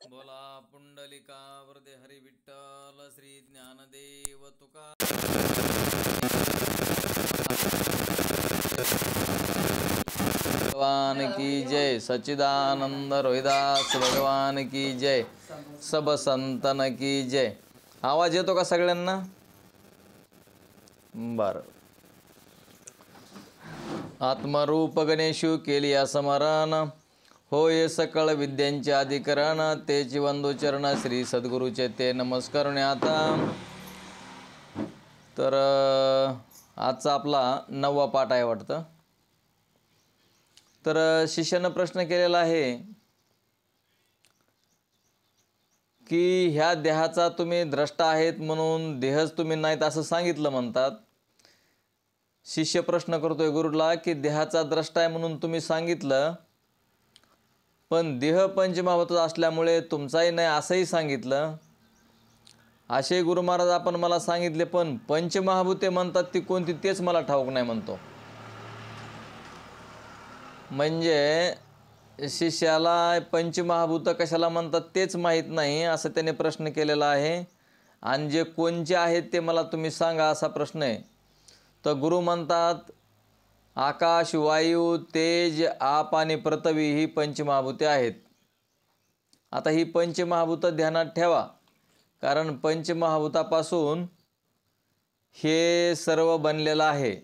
बोला पुंडलिका वरदे हरी विठ्ठल श्री ज्ञानदेव तुका भगवान की जय। सच्चिदानंद रोहिदास भगवान की जय। सब संतन की जय। आवाज येतो का सगळ्यांना? बर। आत्मरूप गणेशू केली स्मरण, होय सकळ विद्यांचे अधिकरण, तेची वंदू चरण श्री सद्गुरूचे ते नमस्कारणे। आता तर आजचा आपला 9वा पाठ आहे वाटतं। तर शिष्यानं प्रश्न केलेला आहे की ह्या देहाचा तुम्ही द्रष्टा आहेत म्हणून देहच तुम्ही नाहीत असं सांगितलं म्हणतात। शिष्य प्रश्न करतोय गुरुला की देहाचा द्रष्टा आहे म्हणून तुम्ही सांगितलं, पण देह पंचमहाभूत असल्यामुळे तुमचाही नाही असंही सांगितलं। असे गुरु महाराज आपण मला सांगितले, पण पंचमहाभूते म्हणतात ती कोणती तेच मला ठाऊक नाही म्हणतो। म्हणजे शिष्याला पंचमहाभूत कशाला म्हणतात तेच माहीत नाही असं त्याने प्रश्न केलेला आहे। आणि जे कोणचे आहेत ते मला तुम्ही सांगा असा प्रश्न आहे। तर गुरु म्हणतात आकाश, वायू, तेज, आप आणि पृथ्वी ही पंचमहाभूते आहेत। आता ही पंचमहाभूत ध्यानात ठेवा, कारण पंचमहाभूतापासून हे सर्व बनलेलं आहे।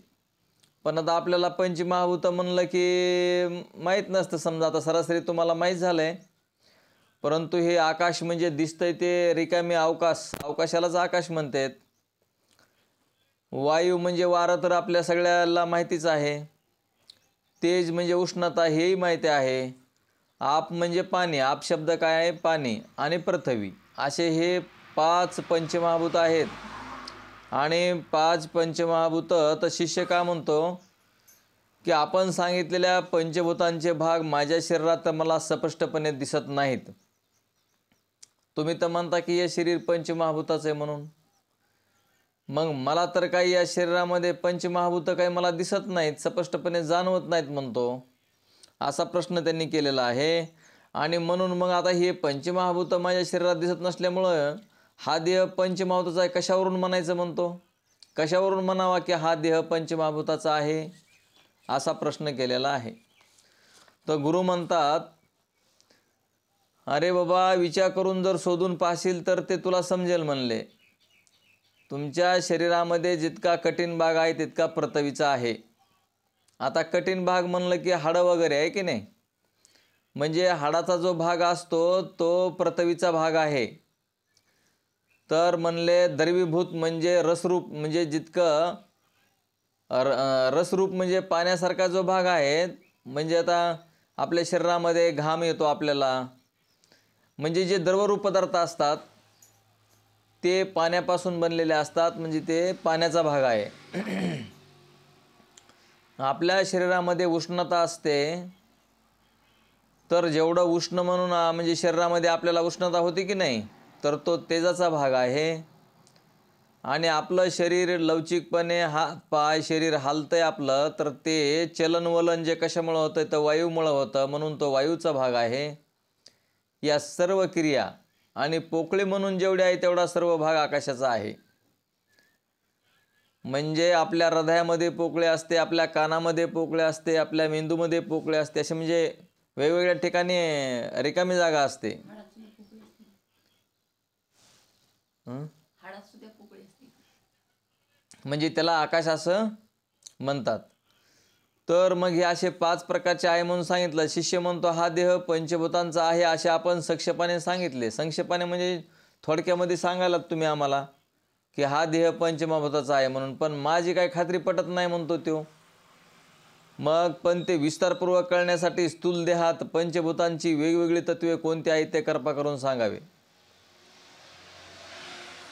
पण आता आपल्याला पंचमहाभूत म्हणलं की माहीत नसतं। समजा आता सरासरी तुम्हाला माहीत झालं आहे, परंतु हे आकाश म्हणजे दिसतंय ते रिकामी अवकाशालाच आकाश म्हणतात। वायू म्हणजे वारं तर आपल्या सगळ्याला माहितीच आहे। तेज म्हणजे उष्णता हेही माहिती आहे। आप म्हणजे पाणी, आप शब्द काय आहे? पाणी। आणि पृथ्वी, असे हे 5 पंचमहाभूत आहेत। आणि 5 पंचमहाभूत तर शिष्य का म्हणतो की आपण सांगितलेल्या पंचभूतांचे भाग माझ्या शरीरात मला स्पष्टपणे दिसत नाहीत। तुम्ही तर म्हणता की हे शरीर पंचमहाभूताचं आहे म्हणून, मग मला तर काही या शरीरामध्ये पंचमहाभूत काही मला दिसत नाहीत, स्पष्टपणे जाणवत नाहीत म्हणतो। असा प्रश्न त्यांनी केलेला आहे। आणि म्हणून मग आता हे पंचमहाभूत माझ्या शरीरात दिसत नसल्यामुळं हा देह पंचमहाभूताचा आहे कशावरून म्हणायचं म्हणतो? कशावरून म्हणावा की हा देह पंचमहाभूताचा आहे? असा प्रश्न केलेला आहे। तर गुरु म्हणतात अरे बाबा, विचार करून जर शोधून पाहशील तर ते तुला समजेल म्हणले। तुमच्या शरीरामध्ये जितका कठीण भाग आहे तितका पृथ्वीचा आहे। आता कठीण भाग म्हणलं की हाडं वगैरे आहे की नाही, म्हणजे हाडाचा जो भाग असतो तो पृथ्वीचा भाग आहे। तर म्हणले द्रवीभूत म्हणजे रसरूप, म्हणजे जितकं रसरूप म्हणजे पाण्यासारखा जो भाग आहे, म्हणजे आता आपल्या शरीरामध्ये घाम येतो आपल्याला, म्हणजे जे द्रवरूप पदार्थ असतात ते पाण्यापासून बनलेले असतात, म्हणजे ते पाण्याचा भाग आहे। आपल्या शरीरामध्ये उष्णता असते, तर जेवढं उष्ण म्हणून म्हणजे शरीरामध्ये आपल्याला उष्णता होती की नाही, तर तो तेजाचा भाग आहे। आणि आपलं शरीर लवचिकपणे हात पाय शरीर हालतंय आपलं, तर ते चलनवलन जे कशामुळं होतं तर वायूमुळं होतं, म्हणून तो वायूचा भाग आहे। या सर्व क्रिया आणि पोकळी म्हणून जेवढे आहे तेवढा सर्व भाग आकाशाचा आहे। म्हणजे आपल्या हृदयामध्ये पोकळे असते, आपल्या कानामध्ये पोकळे असते, आपल्या मेंदूमध्ये पोकळे असते, असे म्हणजे वेगवेगळ्या ठिकाणी रिकामी जागा असते। म्हणजे त्याला आकाश असं म्हणतात। तर मग हे असे 5 प्रकारचे आहे म्हणून सांगितलं। शिष्य म्हणतो हा देह पंचभूतांचा आहे असे आपण संक्षेपाने सांगितले। संक्षेपाने म्हणजे थोडक्यामध्ये सांगायला तुम्ही आम्हाला की हा देह पंचमहाभूताचा आहे म्हणून, पण माझी काही खात्री पटत नाही म्हणतो तो। मग पण ते विस्तारपूर्वक कळण्यासाठी स्थूल देहात पंचभूतांची वेगवेगळी तत्वे कोणती आहेत ते कृपा करून सांगावे।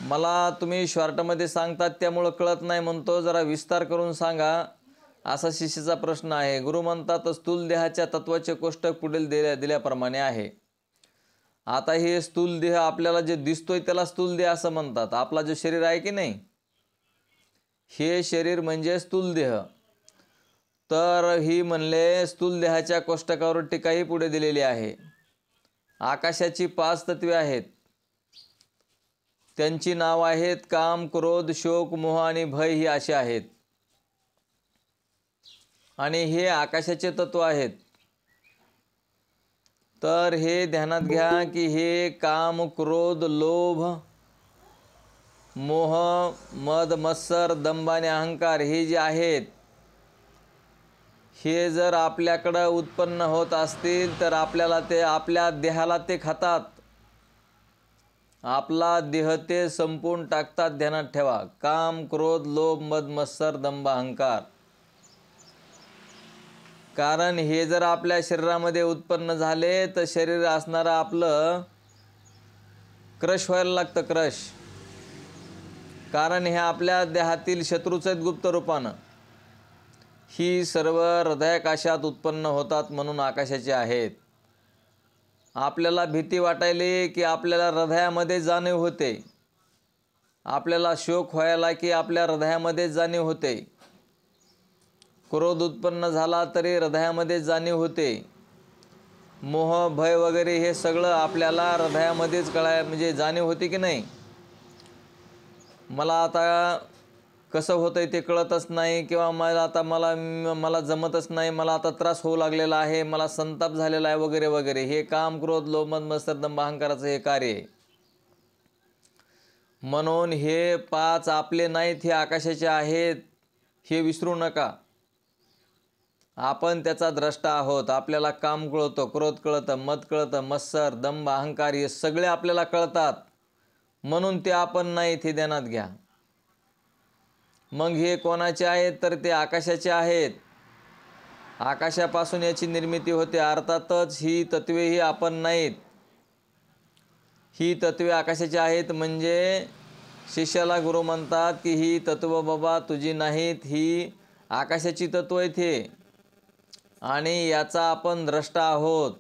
मला तुम्ही शॉर्टमध्ये सांगतात त्यामुळं कळत नाही म्हणतो, जरा विस्तार करून सांगा असा शिष्याचा प्रश्न आहे। गुरु म्हणतात स्थूल देहाच्या तत्वाचे कोष्टक पुढील दिल्याप्रमाणे आहे। आता हे स्थूल देह आपल्याला जे दिसतोय त्याला स्थूल देह असं म्हणतात। आपला जो शरीर आहे की नाही, हे शरीर म्हणजे स्थूल देह। तर ही म्हणले स्थूल देहाच्या कोष्टकावर टीकाही पुढे दिलेली आहे। आकाशाची 5 तत्वे आहेत. त्यांची नाव आहेत काम, क्रोध, शोक, मोह आणि भय ही अशी आहेत. आणि हे आकाशाचे तत्व आहेत. तर हे ध्यानात घ्या की हे काम, क्रोध, लोभ, मोह, मद, मत्सर, दंभ आणि अहंकार हे जे आहेत, हे जर आपल्याकडं उत्पन्न होत असतील तर आपल्याला ते आपल्या देहाला ते खातात. आपला देह ते संपून टाकतात. ध्यानात ठेवा. काम, क्रोध, लोभ, मद, मत्सर, दंभ, अहंकार. कारण हे जर आपल्या शरीरामध्ये उत्पन्न झाले तर शरीर असणारं आपलं क्रश व्हायला लागतं, क्रश. कारण हे आपल्या देहातील शत्रूच आहेत गुप्त रूपानं. ही सर्व हृदयाकाशात उत्पन्न होतात म्हणून आकाशाचे आहेत. आपल्याला भीती वाटायली की आपल्याला हृदयामध्ये जाणीव होते. आपल्याला शोक व्हायला की आपल्या हृदयामध्ये जाणीव होते. क्रोध उत्पन्न झाला तरी हृदयामध्ये जाणीव होते. मोह, भय वगैरे हे सगळं आपल्याला हृदयामध्येच म्हणजे जाणीव होते की नाही. मला आता कसं होतंय ते कळतच नाही, किंवा मला जमतच नाही, मला आता त्रास होऊ लागलेला आहे, मला संताप झालेला आहे वगैरे वगैरे. हे काम, क्रोध, लोभ, मद, मत्सर, दंभ, अहंकाराचं हे कार्य आहे. म्हणून हे 5 आपले नाहीत, हे आकाशाचे आहेत, हे विसरू नका. आपण त्याचा द्रष्टा आहोत. आपल्याला काम कळतं, क्रोध कळतं, मद कळतं, मत्सर, दंभ, अहंकार हे सगळे आपल्याला कळतात. म्हणून ते आपण नाहीत हे ध्यानात घ्या. मग हे कोणाचे आहेत तर ते आकाशाचे आहेत. आकाशापासून याची निर्मिती होते. अर्थातच ही तत्वे ही आपण नाहीत. ही तत्वे आकाशाची आहेत. म्हणजे शिष्याला गुरु म्हणतात की ही तत्व बाबा तुझी नाहीत, ही आकाशाची तत्व आहेत हे, आणि याचा आपण द्रष्टा आहोत.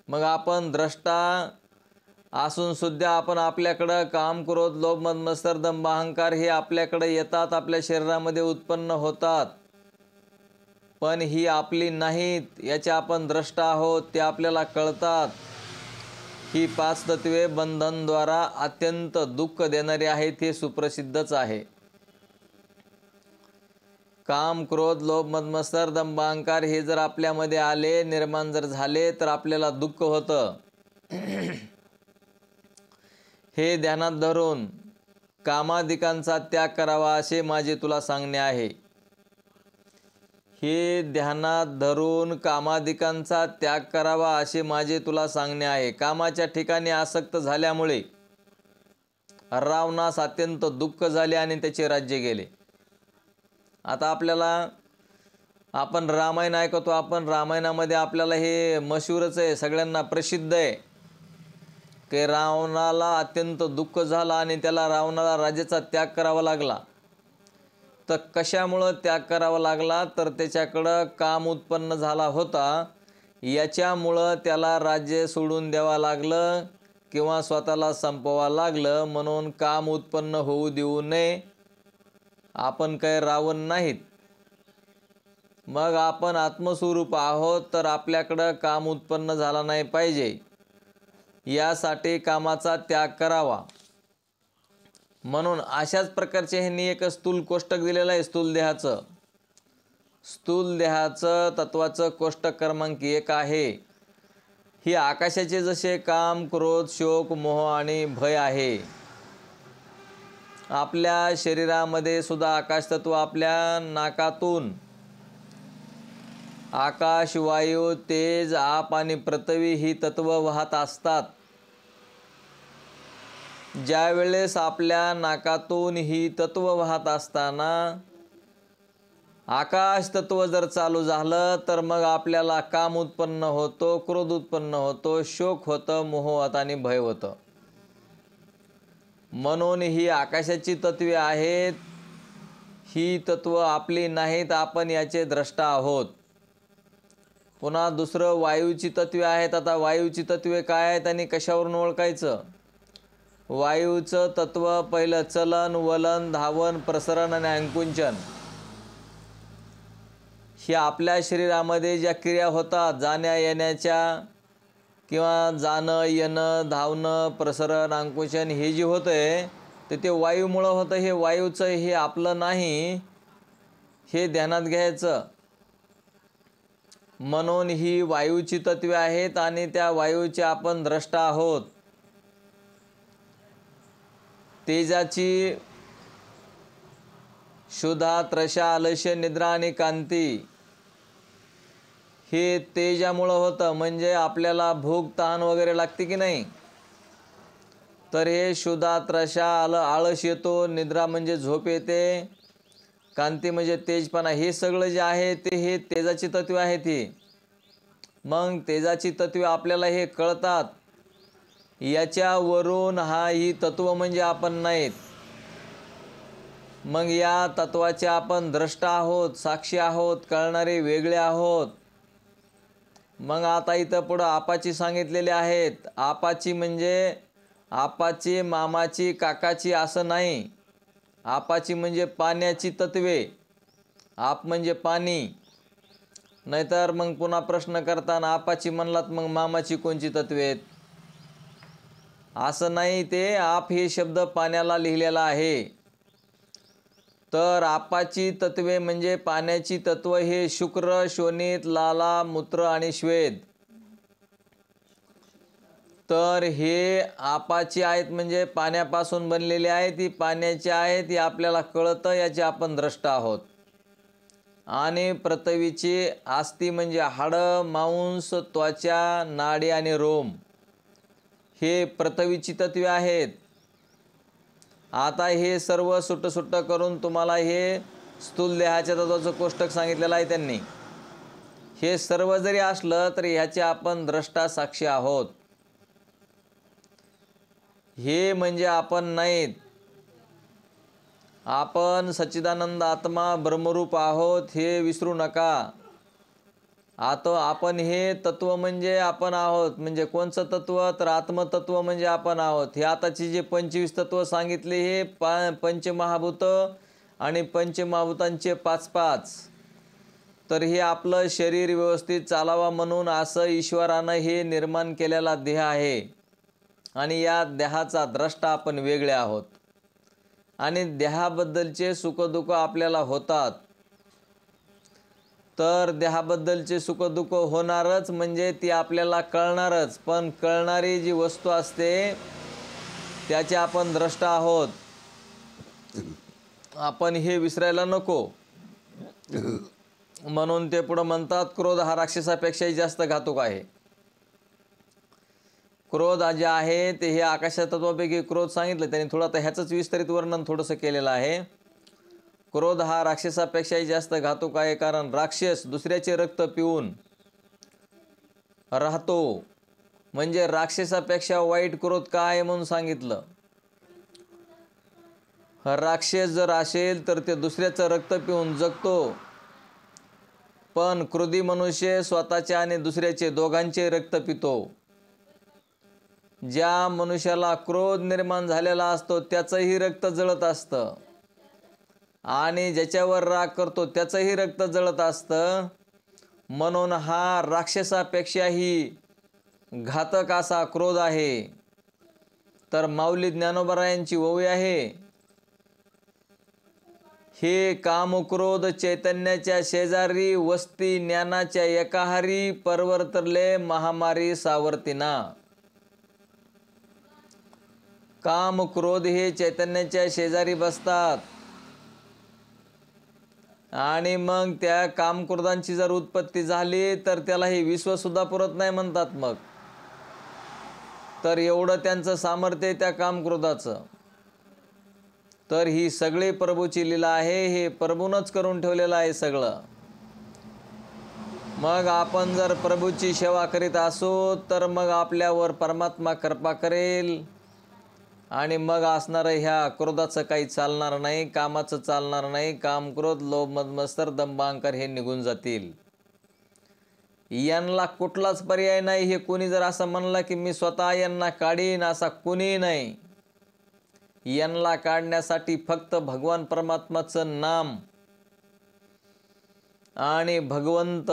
मग आपण द्रष्टा असून सुद्धा आपण आपल्याकडं काम, क्रोध, लोभ, मद, मत्सर, दंभ, अहंकार हे आपल्याकडे येतात, आपल्या शरीरामध्ये उत्पन्न होतात. पण ही आपली नाहीत, याचे आपण द्रष्टा आहोत, ते आपल्याला कळतात. ही 5 तत्वे बंधनद्वारा अत्यंत दुःख देणारी आहेत, हे सुप्रसिद्धच आहे. काम, क्रोध, लोभ, मद, मत्सर, दंभ, अहंकार हे जर आपल्यामध्ये आले, निर्माण जर झाले तर आपल्याला दुःख होतं. हे ध्यानात धरून कामादिकांचा त्याग करावा असे माझे तुला सांगणे आहे. हे ध्यानात धरून कामादिकांचा त्याग करावा असे माझे तुला सांगणे आहे. कामाच्या ठिकाणी आसक्त झाल्यामुळे रावणास अत्यंत दुःख झाले आणि त्याचे राज्य गेले. आता आपण रामायण ऐकतो. आपण रामायणामध्ये आपल्याला हे मशहूरच आहे, सगळ्यांना प्रसिद्ध आहे की रावणाला अत्यंत दुःख झालं आणि त्याला रावणाला राज्याचा त्याग करावा लागला. तर कशामुळं त्याग करावा लागला तर त्याच्याकडं काम उत्पन्न झाला होता, याच्यामुळं त्याला राज्य सोडून द्यावं लागलं किंवा स्वतःला संपवावं लागलं. म्हणून काम उत्पन्न होऊ देऊ नये. आपण काही रावण नाहीत. मग आपण आत्मस्वरूप आहोत, तर आपल्याकडं काम उत्पन्न झाला नाही पाहिजे, यासाठी कामाचा त्याग करावा. म्हणून अशाच प्रकारचे ह्यांनी एक स्थूल कोष्टक दिलेलं आहे. स्थूल देहाचं तत्वाचं कोष्टक क्रमांक 1 आहे. ही आकाशाचे जसे काम, क्रोध, शोक, मोह आणि भय आहे, आपल्या शरीरामध्ये सुद्धा आकाश तत्व आपल्या नाकातून आकाश, वायू, तेज, आप आणि पृथ्वी ही तत्व वाहत असतात. ज्या वेळेस आपल्या नाकातून ही तत्व वाहत असताना आकाश तत्व जर चालू झालं तर मग आपल्याला काम उत्पन्न होतो, क्रोध उत्पन्न होतो, शोक होतं, मोह होतं आणि भय होतं. म्हणून ही आकाशाची तत्वे आहेत. ही तत्व आपली नाहीत, आपण याचे द्रष्टा आहोत. पुन्हा दुसरं वायूची तत्वे आहेत. आता वायूची तत्वे काय आहेत आणि कशावरून ओळखायचं? वायूचं तत्व पहिलं चलन, वलन, धावन, प्रसरण आणि अंकुंचन. हे आपल्या शरीरामध्ये ज्या क्रिया होतात, जाण्या येण्याच्या किंवा जाणं येणं धावणं प्रसरण अंकुशन हे जे होतं आहे तर ते वायूमुळं होतं. हे वायूचं हे आपलं नाही हे ध्यानात घ्यायचं. म्हणून ही वायूची तत्वे आहेत आणि त्या वायूचे आपण द्रष्टा आहोत. तेजाची क्षुधा त्रषा आलस्य निद्रा आणि कांती हे तेजामुळं होतं. म्हणजे आपल्याला भूक तहान वगैरे लागते की नाही, तर हे क्षुधा त्रषा आळस येतो, निद्रा म्हणजे झोप येते, कांती म्हणजे तेजपणा, हे सगळं जे आहे ते हे तेजाची तत्वे आहेत. ही मग तेजाची तत्वे आपल्याला हे कळतात. याच्यावरून ही तत्व म्हणजे आपण नाहीत. मग या तत्वाचे आपण द्रष्टा आहोत, साक्षी आहोत, कळणारे वेगळे आहोत. मग आता इथं पुढं आपाची सांगितलेले आहेत. आपाची म्हणजे आपाची मामाची काकाची असं नाही. आपाची म्हणजे पाण्याची तत्वे. आप म्हणजे पाणी. नाहीतर मग पुन्हा प्रश्न करताना आपाची म्हणलात मग मामाची कोणची तत्वे आहेत, असं नाही. ते आप हे शब्द पाण्याला लिहिलेला आहे. तर आपाची तत्वे म्हणजे पाण्याची तत्व हे शुक्र शोणित लाला मूत्र आणि श्वेत. तर हे आपाची आहेत म्हणजे पाण्यापासून बनलेले आहेत. ही पाण्याची आहेत, ही आपल्याला कळतं, याचे आपण द्रष्टा आहोत. आणि पृथ्वीची आस्ती म्हणजे हाडं मांस त्वचा नाडी आणि रोम हे पृथ्वीची तत्वे आहेत. आता हे सर्व सुट्ट करून तुम्हाला हे स्थूल देहाच्या तत्वाचं कोष्टक सांगितलेलं आहे त्यांनी. हे सर्व जरी असलं तरी ह्याचे आपण द्रष्टा साक्षी आहोत. हे म्हणजे आपण नाहीत. आपण सच्चिदानंद आत्मा ब्रह्मरूप आहोत हे विसरू नका. आता आपण हे तत्व म्हणजे आपण आहोत. म्हणजे कोणचं तत्व, तर आत्मतत्व म्हणजे आपण आहोत. हे आताची जे 25 तत्व सांगितले हे पंचमहाभूत आणि पंचमहाभूतांचे 5-5. तर हे आपलं शरीर व्यवस्थित चालावं म्हणून असं ईश्वरानं हे निर्माण केलेला देह आहे. आणि या देहाचा द्रष्टा आपण वेगळे आहोत. आणि देहाबद्दलचे सुखदुःख आपल्याला होतात. तर देहाबद्दलचे सुखदुःख होणारच म्हणजे ती आपल्याला कळणारच. पण कळणारी जी वस्तू असते त्याचे आपण द्रष्टा आहोत. आपण हे विसरायला नको. म्हणून ते पुढं म्हणतात क्रोध हा राक्षसापेक्षाही जास्त घातक आहे. क्रोध जे आहे ते हे आकाशा तत्वापैकी क्रोध सांगितलं त्यांनी. थोडं आता ह्याचंच विस्तारित वर्णन थोडंसं केलेलं आहे. क्रोध हा राक्षसापेक्षाही जास्त घातक आहे. कारण राक्षस दुसऱ्याचे रक्त पिऊन राहतो. म्हणजे राक्षसापेक्षा वाईट क्रोध काय म्हणून सांगितलं. राक्षस जर असेल तर ते दुसऱ्याचं रक्त पिऊन जगतो. पण क्रोधी मनुष्य स्वतःचे आणि दुसऱ्याचे दोघांचे रक्त पितो. ज्या मनुष्याला क्रोध निर्माण झालेला असतो त्याचंही रक्त जळत असतं. आणि ज्याच्यावर राग करतो त्याचंही रक्त जळत असतं. म्हणून हा राक्षसापेक्षाही घातक असा क्रोध आहे. तर माऊली ज्ञानोबरायांची ओवी आहे, हे कामक्रोध चैतन्याच्या शेजारी वस्ती ज्ञानाच्या एकाहारी परवर्तले महामारी सावर्तिना. काम क्रोध हे चैतन्याच्या शेजारी बसतात. आणि मग त्या कामक्रोधांची जर उत्पत्ती झाली तर त्याला हे विश्वसुद्धा पुरत नाही म्हणतात. मग तर एवढं त्यांचं सामर्थ्य आहे त्या कामक्रोधाचं. तर ही सगळी प्रभूची लीला आहे. हे प्रभूनच करून ठेवलेलं आहे सगळं. मग आपण जर प्रभूची सेवा करीत असू तर मग आपल्यावर परमात्मा कृपा करेल. आणि मग असणारं ह्या क्रोधाचं काही चालणार नाही, कामाचं चालणार नाही. काम क्रोध लोभ मद मत्सर दंभ अहंकार हे निघून जातील. यांना कुठलाच पर्याय नाही. हे कोणी जर असं म्हणलं की मी स्वतः यांना काढीन, असा कोणी नाही. यांना काढण्यासाठी फक्त भगवान परमात्माचं नाम आणि भगवंत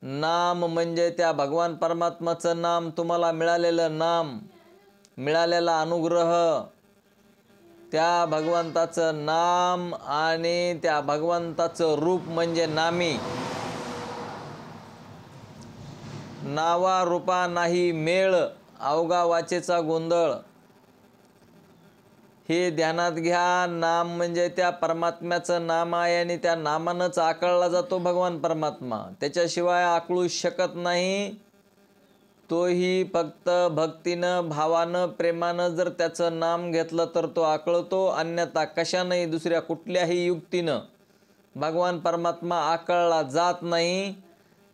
नाम म्हणजे त्या भगवान परमात्माचं नाम, तुम्हाला मिळालेलं नाम, मिळालेला अनुग्रह, त्या भगवंताचं नाम आणि त्या भगवंताचं रूप म्हणजे नामी. नावा रूपा नाही मेळ, अवघा वाचेचा गोंधळ. हे ध्यानात घ्या. नाम म्हणजे त्या परमात्म्याचं नाम आहे आणि त्या नामानंच आकळला जातो भगवान परमात्मा. त्याच्याशिवाय आकळू शकत नाही. तोही फक्त भक्तीनं, भावानं, प्रेमानं जर त्याचं नाम घेतलं तर तो आकळतो. अन्यथा कशानंही, दुसऱ्या कुठल्याही युक्तीनं भगवान परमात्मा आकळला जात नाही.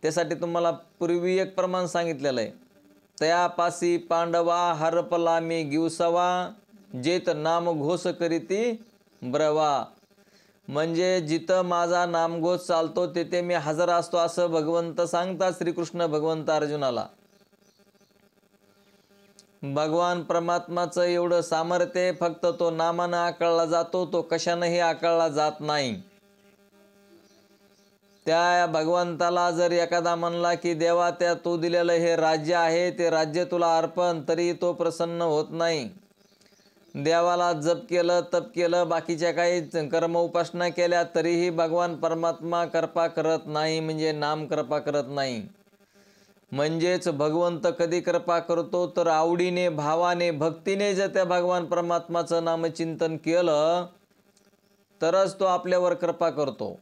त्यासाठी तुम्हाला पूर्वी एक प्रमाण सांगितलेलं आहे. तयापासी पांडवा हरपला मी गिवसवा, जेत नाम घोष करीती ब्रवा. म्हणजे जिथं माझा नामघोष चालतो तिथे मी हजर असतो, असं भगवंत सांगतात श्रीकृष्ण भगवंत अर्जुनाला. भगवान परमात्माचं एवढं सामर्थ्य, फक्त तो नामानं आकळला जातो, तो कशानंही आकळला जात नाही. त्या भगवंताला जर एखादा म्हणला की देवा, त्या तू दिलेलं हे राज्य आहे, ते राज्य तुला अर्पण, तरी तो प्रसन्न होत नाही. देवाला जप केलं, तप केलं, बाकीच्या काही कर्म उपासना केल्या, तरीही भगवान परमात्मा कृपा करत नाही, म्हणजे नाम कृपा करत नाही. म्हणजेच भगवंत कधी कृपा करतो तर आवडीने, भावाने, भक्तीने जर त्या भगवान परमात्माचं नामचिंतन केलं तरच तो आपल्यावर कृपा करतो.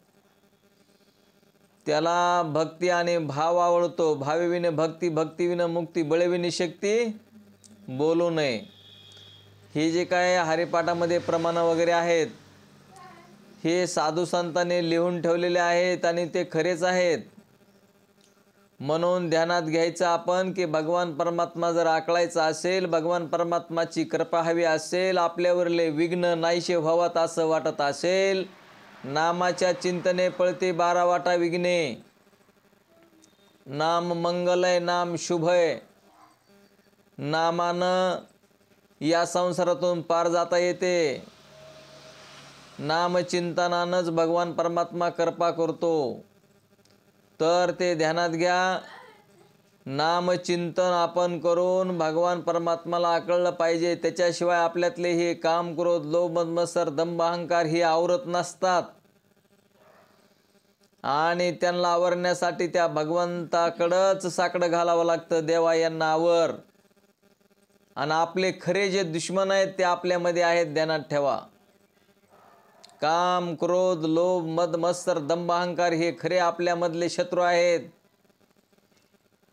त्याला भक्ती आणि भाव आवडतो. भावेविने भक्ती, भक्तीविने मुक्ती, बळेविने शक्ती बोलू नये. हे जे काय हरिपाठामध्ये प्रमाणं वगैरे आहेत, हे साधू संतांनी लिहून ठेवलेले आहेत आणि ते खरेच आहेत. म्हणून ध्यानात घ्यायचं आपण की भगवान परमात्मा जर आकळायचा असेल, भगवान परमात्माची कृपा हवी असेल, आपल्यावरले विघ्न नाहीशे व्हावात असं वाटत असेल, नामाच्या चिंतने पळते 12 वाटा विघ्ने. नाम मंगलय, नाम शुभय. नामानं या संसारातून पार जाता येते. नामचिंतनानंच भगवान परमात्मा कृपा करतो. तर ते ध्यानात घ्या. नामचिंतन आपण करून भगवान परमात्माला आकळलं पाहिजे. त्याच्याशिवाय आपल्यातले हे काम, क्रोध, लोभ, मद, मत्सर, दंभ, अहंकार हे आवरत नसतात. आणि त्यांना आवरण्यासाठी त्या भगवंताकडंच साकडं घालावं लागतं. देवा यांना आवर. आणि आपले खरे जे दुश्मन आहेत ते आपल्यामध्ये आहेत, ध्यानात ठेवा. काम, क्रोध, लोभ, मद, मत्सर, दंभ, अहंकार हे खरे आपल्यामधले शत्रू आहेत.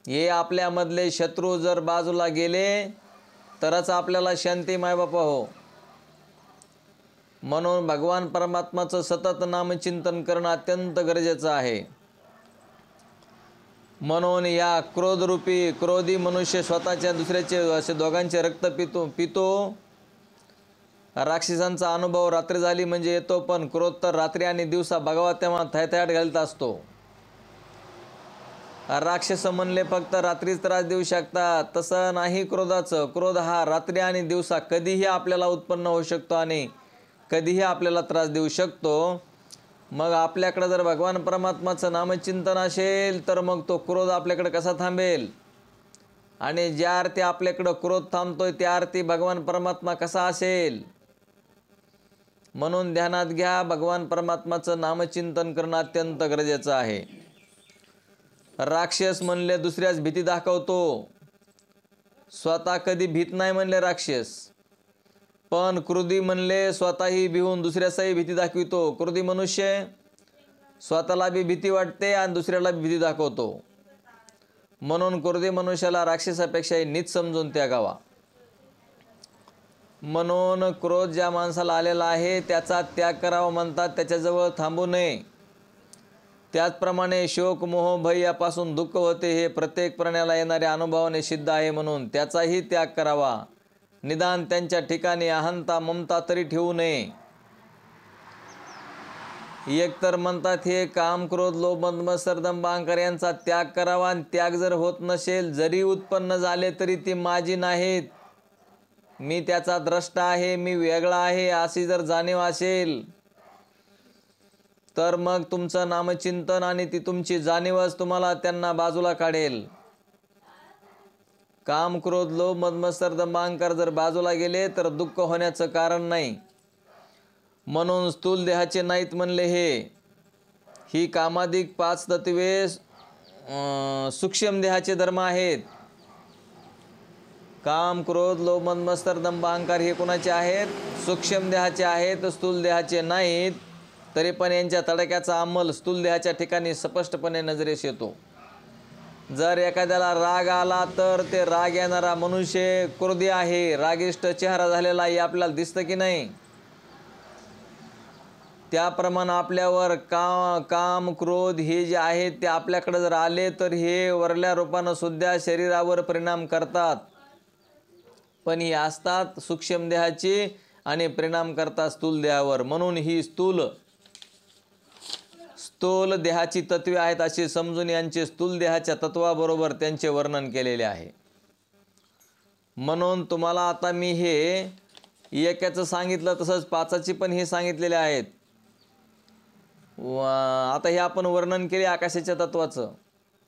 हे आपल्यामधले शत्रू जर बाजूला गेले तरच आपल्याला शांती मायबापा हो. म्हणून भगवान परमात्माचं सतत नामचिंतन करणं अत्यंत गरजेचं आहे. म्हणून या क्रोधरूपी क्रोधी मनुष्य स्वतःच्या, दुसऱ्याचे, असे दोघांचे रक्त पितो. राक्षसांचा अनुभव रात्री झाली म्हणजे येतो, पण क्रोध तर रात्री आणि दिवसा बघावा तेव्हा थैथयाट घालत असतो. राक्षस म्हणले फक्त रात्रीच त्रास देऊ शकतात, तसं नाही क्रोधाचं. क्रोध हा रात्री आणि दिवसा कधीही आपल्याला उत्पन्न होऊ शकतो आणि कधीही आपल्याला त्रास देऊ शकतो. मग आपल्याकडे जर भगवान परमात्माचं नामचिंतन असेल तर मग तो क्रोध आपल्याकडे कसा थांबेल? आणि ज्या अर्थी आपल्याकडं क्रोध थांबतोय त्या अर्थी भगवान परमात्मा कसा असेल? म्हणून ध्यानात घ्या, भगवान परमात्माचं नामचिंतन करणं अत्यंत गरजेचं आहे. राक्षस म्हणले दुसऱ्याच भीती दाखवतो, स्वतः कधी भीत नाही म्हणले राक्षस. पण क्रोधी म्हणले स्वतःही भिवून दुसऱ्याचाही भीती दाखवितो. क्रोधी मनुष्य स्वतःला बी भीती वाटते आणि दुसऱ्याला भीती दाखवतो. म्हणून क्रोधी मनुष्याला राक्षसापेक्षाही नीच समजून त्यागावा. म्हणून क्रोध ज्या माणसाला आलेला आहे त्याचा त्याग करावा म्हणतात, त्याच्याजवळ थांबू नये. त्याचप्रमाणे शोक, मोह, भय यापासून दुःख होते हे प्रत्येक प्राण्याला येणाऱ्या अनुभवाने सिद्ध आहे. म्हणून त्याचाही त्याग करावा. निदान त्यांच्या ठिकाणी अहंता, ममता तरी ठेवू नये. एकतर म्हणतात हे काम, क्रोध, लोभ, मद, मत्सर, दंभ, अहंकार यांचा त्याग करावा. आणि त्याग जर होत नसेल, जरी उत्पन्न झाले तरी ती माझी नाहीत, मी त्याचा द्रष्टा आहे, मी वेगळा आहे, अशी जर जाणीव असेल तर मग तुमचं नामचिंतन आणि ती तुमची जाणीवच तुम्हाला त्यांना बाजूला काढेल. काम, क्रोध, लोभ, मद, मत्सर, दंभ, अहंकार जर बाजूला गेले तर दुःख होण्याचं कारण नाही. म्हणून स्थूल देहाचे नाहीत म्हणले हे. ही कामाधिक 5 तत्वे सूक्ष्म देहाचे धर्म आहेत. काम, क्रोध, लोभ, मद, मत्सर, दंभ, अहंकार हे कोणाचे आहेत? सूक्ष्म देहाचे आहेत, स्थूल देहाचे नाहीत. तरी पण यांच्या तडक्याचा अंमल स्थूल देहाच्या ठिकाणी स्पष्टपणे नजरेस येतो. जर एखाद्याला राग आला तर ते राग येणारा मनुष्य क्रोधी आहे, रागिष्ट चेहरा झालेला आहे आपल्याला दिसतं की नाही? त्याप्रमाणे आपल्यावर काम, क्रोध हे जे आहेत ते आपल्याकडे जर आले तर हे वरल्या रूपानं सुद्धा शरीरावर परिणाम करतात. पण ही असतात सूक्ष्म देहाची आणि परिणाम करतात स्थूल देहावर. म्हणून ही स्थूल देहाची तत्वे आहेत असे समजून यांचे स्थूल देहाच्या तत्वाबरोबर त्यांचे वर्णन केलेले आहे. म्हणून तुम्हाला आता मी हे एकाचं सांगितलं तसंच 5ची पण हे सांगितलेले आहेत. आता हे आपण वर्णन केले आकाशाच्या तत्वाचं.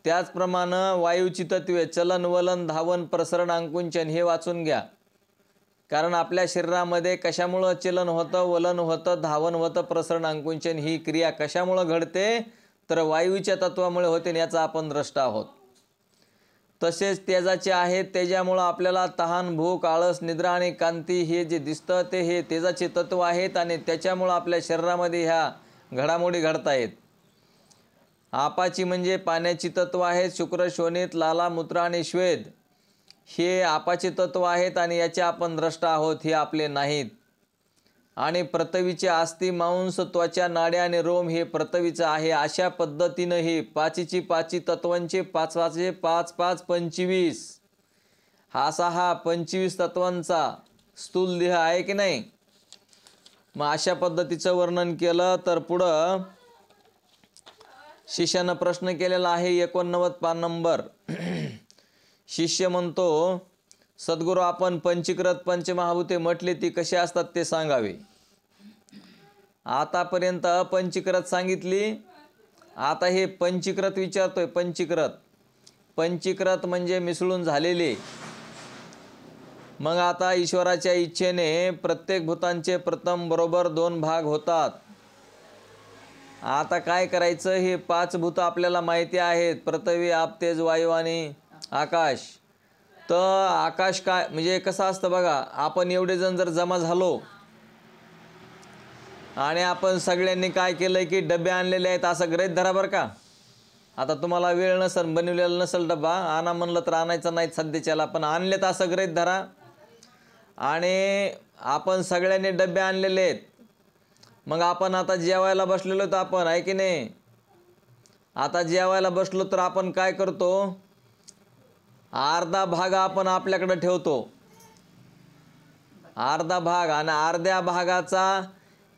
त्याचप्रमाणे वायूची तत्वे चलन, वलन, धावन, प्रसरण, अंकुंचन हे वाचून घ्या. कारण आपल्या शरीरामध्ये कशामुळं चलन होतं, वलन होतं, धावन होतं, प्रसरण, अंकुंचन ही क्रिया कशामुळं घडते तर वायूच्या तत्वामुळे होते याचा आपण द्रष्टा आहोत. तसेच तेजाचे आहेत, तेजामुळं आपल्याला तहान, भूक, आळस, निद्रा आणि कांती हे जे दिसतं ते हे तेजाचे तत्व आहेत आणि त्याच्यामुळं आपल्या शरीरामध्ये ह्या घडामोडी घडतायत. आपाची म्हणजे पाण्याची तत्व आहेत. शुक्र, शोणित, लाला, मूत्र आणि श्वेद हे आपाचे तत्व आहेत आणि याचे आपण द्रष्टा आहोत, हे आपले नाहीत. आणि पृथ्वीचे अस्थि, मांस, त्वचा, नाड्या आणि रोम हे पृथ्वीचं आहे. अशा पद्धतीनं हे पाची तत्वांचे 5 5 5 25 हा 25 तत्वांचा स्थूल देह आहे की नाही? मग अशा पद्धतीचं वर्णन केलं तर पुढं शिष्यानं प्रश्न केलेला आहे 89 पान नंबर. शिष्य म्हणतो, सद्गुरू आपण पंचीकृत पंचमहाभूते म्हटले ती कशी असतात ते सांगावे. आतापर्यंत अपंचीकृत सांगितली, आता हे पंचीकृत विचारतोय. पंचीकृत म्हणजे मिसळून झालेले. मग आता ईश्वराच्या इच्छेने प्रत्येक भूतांचे प्रथम बरोबर 2 भाग होतात. आता काय करायचं? हे 5 भूत आपल्याला माहिती आहेत, पृथ्वी, आप, तेज, वायू आणि आकाश. तर आकाश काय म्हणजे कसं असतं बघा, आपण एवढे जण जर जमा झालो आणि आपण सगळ्यांनी काय केलं की डबे आणलेले आहेत असं गृहीत धरा बरं का. आता तुम्हाला वेळ नसेल, बनवलेला नसेल डबा, आणा म्हणलं तर आणायचं नाही सध्याच्याला, पण आणलेत असं गृहीत धरा. आणि आपण सगळ्यांनी डबे आणलेले आहेत. मग आपण आता जेवायला बसलेलो तर आपण आहे की नाही? आता जेवायला बसलो तर आपण काय करतो? अर्धा भाग आपण आपल्याकडे ठेवतो, अर्धा भाग, आणि अर्ध्या भागाचा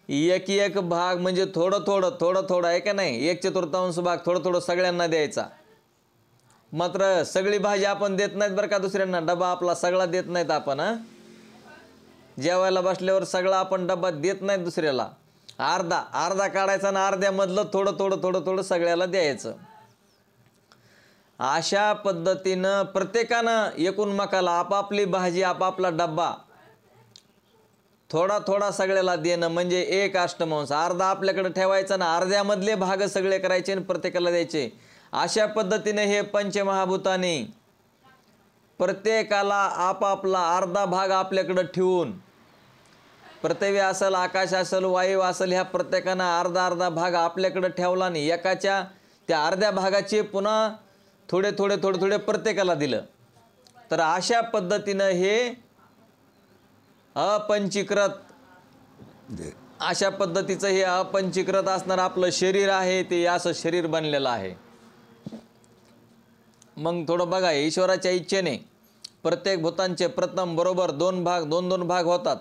एक भाग म्हणजे थोडं आहे का नाही, 1/4 भाग थोडं सगळ्यांना द्यायचा. मात्र सगळी भाजी आपण देत नाहीत बरं का दुसऱ्यांना. डबा आपला सगळा देत नाहीत आपण. जेवायला बसल्यावर सगळा आपण डबा देत नाहीत दुसऱ्याला. अर्धा काढायचा ना अर्ध्यामधलं थोडं सगळ्याला द्यायचं. अशा पद्धतीनं प्रत्येकानं एकूण मकाला आपापली भाजी, आपापला डब्बा थोडा सगळ्याला देणं म्हणजे एक अष्टमांश. अर्धा आपल्याकडे ठेवायचा ना अर्ध्यामधले भाग सगळे करायचे आणि प्रत्येकाला द्यायचे. अशा पद्धतीने हे पंचमहाभूतांनी प्रत्येकाला आपापला अर्धा भाग आपल्याकडे ठेवून, पृथ्वी असेल, आकाश असेल, वायू असेल, ह्या प्रत्येकानं अर्धा भाग आपल्याकडे ठेवला आणि एकाच्या त्या अर्ध्या भागाचे पुन्हा थोडे प्रत्येकाला दिलं. तर अशा पद्धतीनं हे अपंचीकृत, अशा पद्धतीचं हे अपंचीकृत असणार आपलं शरीर आहे ते असं शरीर बनलेलं आहे. मग थोडं बघा, ईश्वराच्या इच्छेने प्रत्येक भूतांचे प्रथम बरोबर 2 भाग होतात.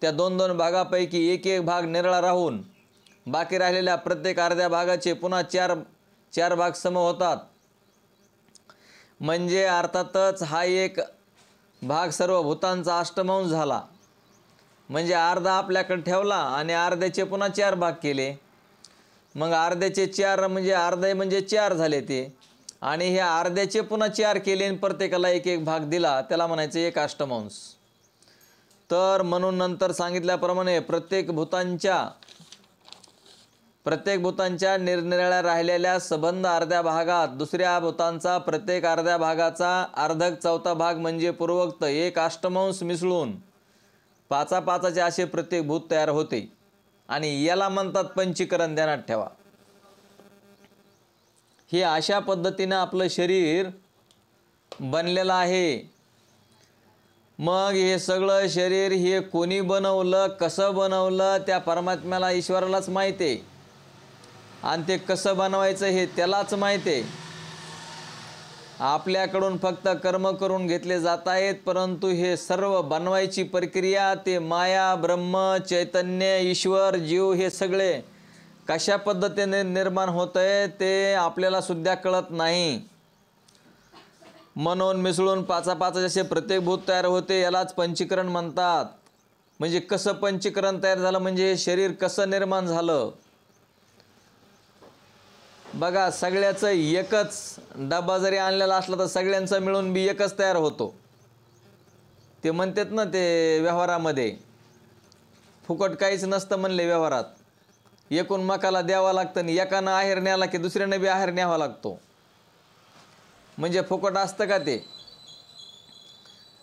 त्या 2 भागापैकी एक भाग निराळा राहून बाकी राहिलेल्या प्रत्येक अर्ध्या भागाचे पुन्हा 4 भाग सम होतात. म्हणजे अर्थातच हा एक भाग सर्व भूतांचा अष्टमांश झाला. म्हणजे अर्धा आपल्याकडे ठेवला आणि अर्ध्याचे पुन्हा 4 भाग केले. मग अर्ध्याचे 4 म्हणजे अर्धे म्हणजे 4 झाले ते, आणि हे अर्ध्याचे पुन्हा 4 केले आणि प्रत्येकाला एक एक भाग दिला, त्याला म्हणायचं एक अष्टमांश. तर म्हणून नंतर सांगितल्याप्रमाणे प्रत्येक भूतांच्या निरनिराळ्या राहिलेल्या संबंध अर्ध्या भागात दुसऱ्या भूतांचा प्रत्येक अर्ध्या भागाचा अर्धक चौथा भाग म्हणजे पूर्वोक्त एक अष्टमांश मिसळून 5-5चे असे प्रत्येक भूत तयार होते, आणि याला म्हणतात पंचीकरण. ध्यानात ठेवा. हे अशा पद्धतीनं आपलं शरीर बनलेलं आहे. मग हे सगळं शरीर हे कोणी बनवलं, कसं बनवलं, त्या परमात्म्याला ईश्वरालाच माहिती आहे, आणि ते कसं बनवायचं हे त्यालाच माहिती आहे. आपल्याकडून फक्त कर्म करून घेतले जात आहेत, परंतु हे सर्व बनवायची प्रक्रिया ते माया, ब्रह्म, चैतन्य, ईश्वर, जीव हे सगळे कशा पद्धतीने निर्माण होत आहे ते आपल्याला सुद्धा कळत नाही. म्हणून मिसळून 5-5 जसे प्रत्येक भूत तयार होते, यालाच पंचीकरण म्हणतात. म्हणजे कसं पंचीकरण तयार झालं, म्हणजे हे शरीर कसं निर्माण झालं. बघा, सगळ्याचं एकच डबा जरी आणलेला असला तर सगळ्यांचा मिळून बी एकच तयार होतो. ते म्हणतात ना, ते व्यवहारामध्ये फुकट काहीच नसतं म्हणले. व्यवहारात एकूण मकाला द्यावा लागतं, आणि एकानं आहेर न्याला की दुसऱ्यानं बी आहेर न्यावा लागतो. म्हणजे फुकट असतं का ते?